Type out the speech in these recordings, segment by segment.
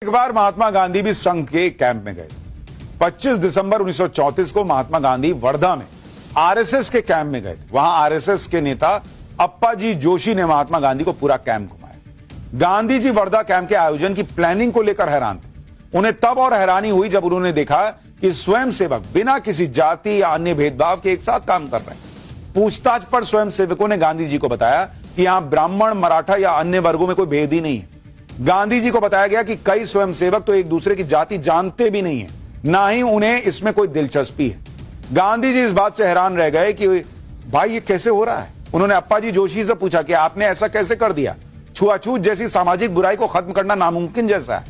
एक बार महात्मा गांधी भी संघ के कैंप में गए। 25 दिसंबर 1934 को महात्मा गांधी वर्धा में आरएसएस के कैंप में गए थे। वहां आरएसएस के नेता अप्पाजी जोशी ने महात्मा गांधी को पूरा कैंप घुमाया। गांधी जी वर्धा कैंप के आयोजन की प्लानिंग को लेकर हैरान थे। उन्हें तब और हैरानी हुई जब उन्होंने देखा कि स्वयंसेवक बिना किसी जाति या अन्य भेदभाव के एक साथ काम कर रहे हैं। पूछताछ पर स्वयंसेवकों ने गांधी जी को बताया कि यहां ब्राह्मण, मराठा या अन्य वर्गों में कोई भेद ही नहीं है। गांधी जी को बताया गया कि कई स्वयंसेवक तो एक दूसरे की जाति जानते भी नहीं है, ना ही उन्हें इसमें कोई दिलचस्पी है। गांधी जी इस बात से हैरान रह गए कि भाई ये कैसे हो रहा है। उन्होंने अप्पाजी जोशी से पूछा कि आपने ऐसा कैसे कर दिया? छुआछूत जैसी सामाजिक बुराई को खत्म करना नामुमकिन जैसा है,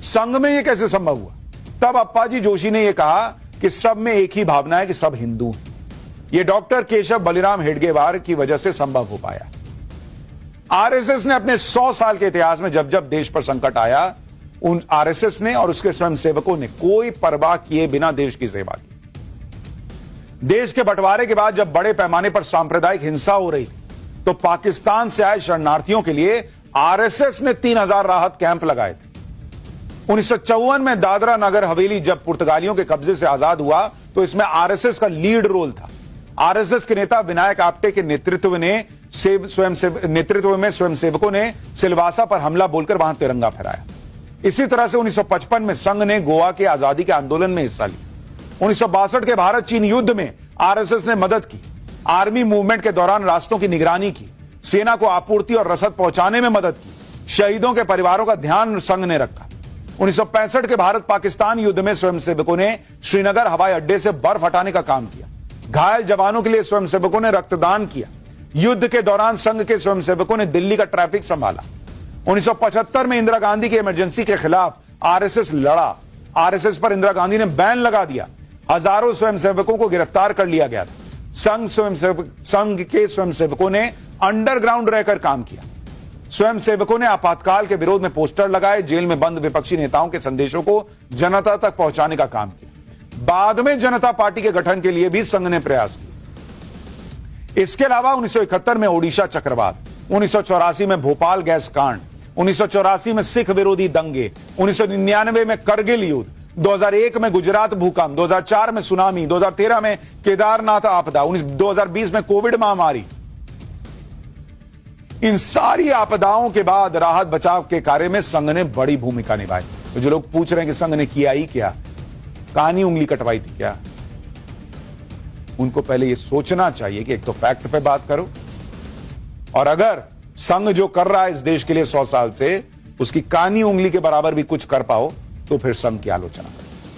संघ में ये कैसे संभव हुआ? तब अप्पाजी जोशी ने यह कहा कि सब में एक ही भावना है कि सब हिंदू हैं। यह डॉक्टर केशव बलिराम हेडगेवार की वजह से संभव हो पाया। आरएसएस ने अपने 100 साल के इतिहास में जब जब देश पर संकट आया, उन आरएसएस ने और उसके स्वयंसेवकों ने कोई परवाह किए बिना देश की सेवा की। देश के बंटवारे के बाद जब बड़े पैमाने पर सांप्रदायिक हिंसा हो रही थी, तो पाकिस्तान से आए शरणार्थियों के लिए आरएसएस ने 3000 राहत कैंप लगाए थे। 1954 में दादरा नगर हवेली जब पुर्तगालियों के कब्जे से आजाद हुआ, तो इसमें आरएसएस का लीड रोल था। आरएसएस के नेता विनायक आप्टे के नेतृत्व में स्वयंसेवकों ने सिलवासा पर हमला बोलकर वहां तिरंगा फहराया। इसी तरह से 1955 में संघ ने गोवा के आजादी के आंदोलन में हिस्सा लिया। 1962 के भारत चीन युद्ध में आरएसएस ने मदद की। आर्मी मूवमेंट के दौरान रास्तों की निगरानी की, सेना को आपूर्ति और रसद पहुंचाने में मदद की। शहीदों के परिवारों का ध्यान संघ ने रखा। 1965 के भारत पाकिस्तान युद्ध में स्वयंसेवकों ने श्रीनगर हवाई अड्डे से बर्फ हटाने का काम किया। घायल जवानों के लिए स्वयंसेवकों ने रक्तदान किया। युद्ध के दौरान संघ के स्वयंसेवकों ने दिल्ली का ट्रैफिक संभाला। 1975 में इंदिरा गांधी की इमरजेंसी के खिलाफ आरएसएस लड़ा। आरएसएस पर इंदिरा गांधी ने बैन लगा दिया। हजारों स्वयंसेवकों को गिरफ्तार कर लिया गया था। संघ के स्वयंसेवकों ने अंडरग्राउंड रहकर काम किया। स्वयंसेवकों ने आपातकाल के विरोध में पोस्टर लगाए, जेल में बंद विपक्षी नेताओं के संदेशों को जनता तक पहुंचाने का काम किया। बाद में जनता पार्टी के गठन के लिए भी संघ ने प्रयास किया। इसके अलावा 1971 में ओडिशा चक्रवात, 1984 में भोपाल गैस कांड, 1984 में सिख विरोधी दंगे, 1999 में करगिल युद्ध, 2001 में गुजरात भूकंप, 2004 में सुनामी, 2013 में केदारनाथ आपदा, 2020 में कोविड महामारी। इन सारी आपदाओं के बाद राहत बचाव के कार्य में संघ ने बड़ी भूमिका निभाई। तो जो लोग पूछ रहे हैं कि संघ ने किया ही क्या, कानी उंगली कटवाई थी क्या, उनको पहले यह सोचना चाहिए कि एक तो फैक्ट पे बात करो, और अगर संघ जो कर रहा है इस देश के लिए 100 साल से, उसकी कानी उंगली के बराबर भी कुछ कर पाओ, तो फिर संघ की आलोचना करो।